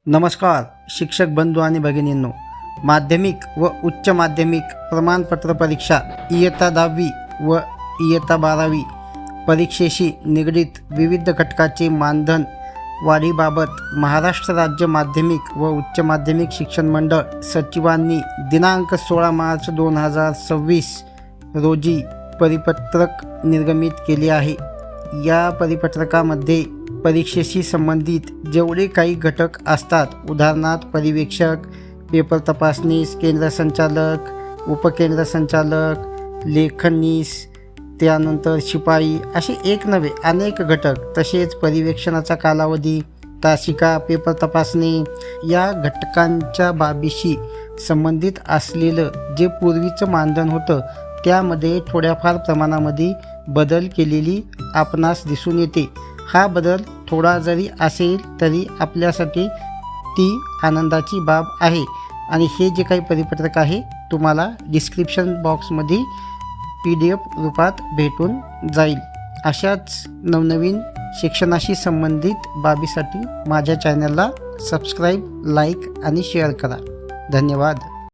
नमस्कार शिक्षक बंधू आणि भगिनींनो, माध्यमिक व उच्च माध्यमिक प्रमाणपत्र परीक्षा इयत्ता 10वी व इयत्ता 12वी परीक्षेशी निगडीत विविध घटकाचे मानधन वाढीबाबत महाराष्ट्र राज्य माध्यमिक व उच्च माध्यमिक शिक्षण मंडळ सचिवांनी दिनांक 16 मार्च 2026 रोजी परिपत्रक निर्गमित केले आहे। या परिपत्रकामध्ये परीक्षेशी संबंधित जेवढे काही घटक असतात, उदाहरणार्थ पर्यवेक्षक, पेपर तपासनीस, केंद्र संचालक, उपकेंद्र संचालक, लेखनीस, त्यानंतर शिपाई, असे एक नव्हे अनेक घटक, तसेच पर्यवेक्षणाचा कालावधी, तासिका, पेपर तपासणी या घटकांच्या बाबीशी संबंधित असलेलं जे पूर्वीचं मानधन होतं त्यामध्ये थोड्याफार प्रमाणामध्ये बदल केलेली आपणास दिसून येते। हा बदल थोडा जरी असेल तरी आपल्यासाठी ती आनंदाची बाब आहे आणि हे जे काही परिपत्रक आहे तुम्हाला डिस्क्रिप्शन बॉक्समध्ये PDF रूपात भेटून जाईल। अशाच नवनवीन शिक्षणाशी संबंधित बाबीसाठी माझ्या चॅनलला सबस्क्राईब, लाईक आणि शेअर करा। धन्यवाद।